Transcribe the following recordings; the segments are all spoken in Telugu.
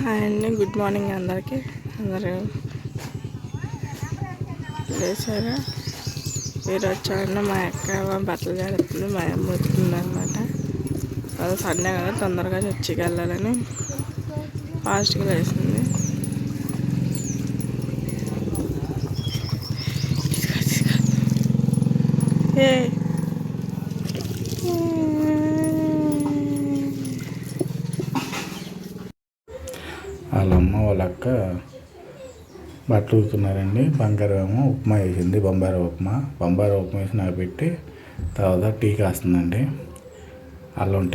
హాయ్ అండి, గుడ్ మార్నింగ్ అందరికీ. అందరూ లేచారా? మీరు వచ్చారండి. మా అక్క బట్టలు జరుగుతుంది, మా అమ్మ ఉతుకుతుంది అనమాట. అది సండే కదా, తొందరగా చర్చికి వెళ్ళాలని ఫాస్ట్గా లేచింది. ఏ వాళ్ళ అమ్మ వాళ్ళ అక్క బట్టలు ఉతుకుతున్నారండి. బంగారు ఏమో ఉప్మా వేసింది, బొంబాయి ఉప్మా వేసి నాకు పెట్టి తర్వాత టీ కాస్తుందండి. అల్లం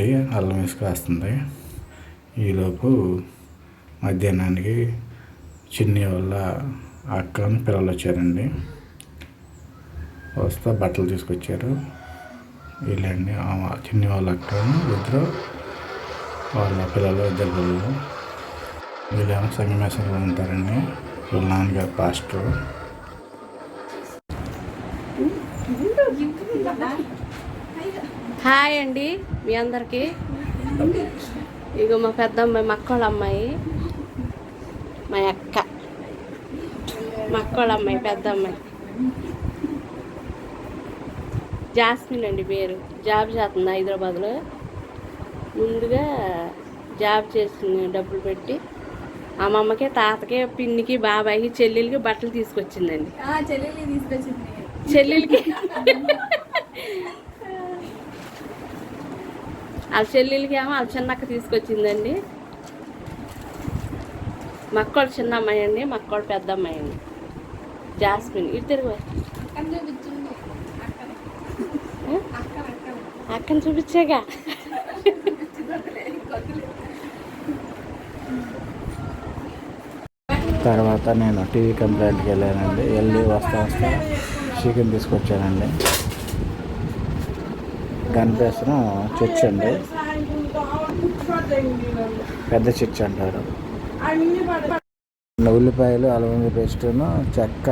వేసి కాస్తుంది. ఈలోపు మధ్యాహ్నానికి చిన్ని వాళ్ళ అక్క పిల్లలు వచ్చారండి. వస్తే బట్టలు తీసుకొచ్చారు. వీళ్ళండి చిన్ని వాళ్ళ అక్క ఇద్దరు, వాళ్ళ పిల్లలు, ఇద్దరు పిల్లలు. వీళ్ళేమో సంగమేశ్వరంలో ఉంటారండి. వీళ్ళ నాన్నగారు పాస్టర్. హాయ్ అండి మీ అందరికీ. ఇగో మా పెద్ద అమ్మాయి, మా అక్కోళ్ళ అమ్మాయి, మా అక్క, మా అక్కోళ్ళ అమ్మాయి, పెద్ద అమ్మాయి జాస్మిన్ అండి పేరు. జాబ్ చేస్తుంది హైదరాబాద్లో. ముందుగా జాబ్ చేసింది, డబ్బులు పెట్టి అమ్మమ్మకి, తాతకి, పిన్నికి, బాబాయికి, చెల్లెలకి బట్టలు తీసుకొచ్చిందండి. చెల్లెలకి వాళ్ళ చెల్లెలకి ఏమో వాళ్ళ చిన్నక్క తీసుకొచ్చిందండి. మక్కోళ్ళు చిన్న అమ్మాయి అండి, మక్కోళ్ళు పెద్ద అమ్మాయి అండి. జాస్మిన్ ఇటు తిరుగు, అక్కని చూపించాగా. తర్వాత నేను టీవీ కంప్లైంట్కి వెళ్ళానండి. వస్తా చికెన్ తీసుకొచ్చానండి. కనిపిస్తున్న చర్చ్ అండి, పెద్ద చర్చ్ అంటారు. ఉల్లిపాయలు, అల్లం పేస్టును, చెక్క,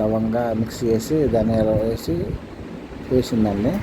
లవంగా మిక్స్ చేసి ధనియాలు వేసిందండి.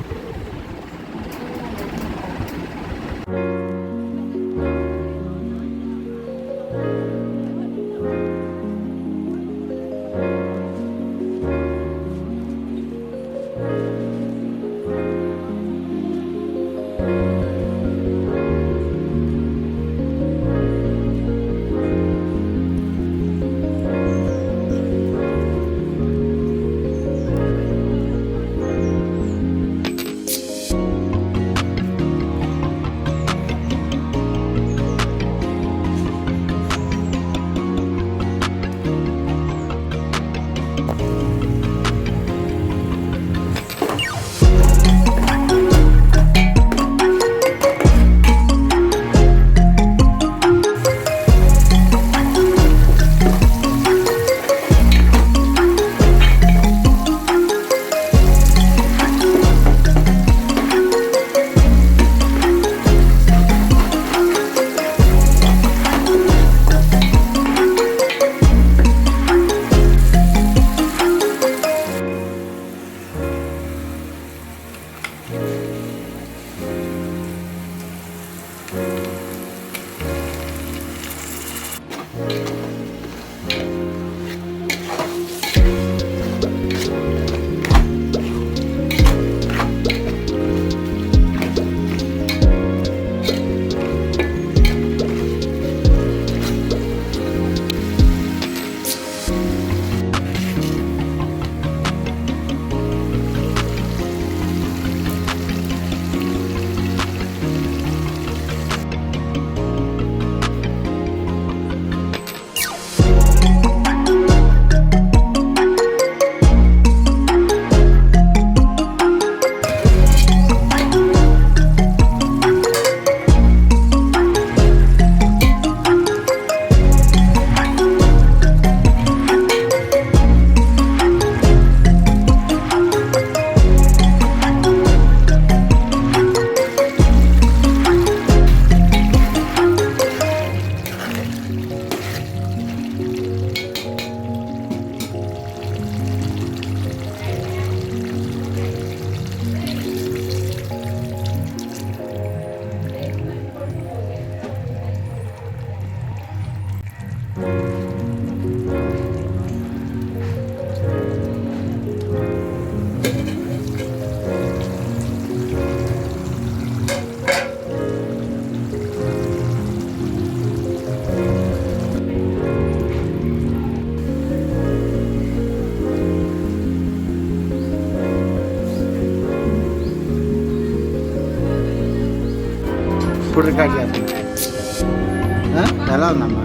ఇప్పుడు రికార్డ్ చేస్తున్నా ఎలా ఉందమ్మా?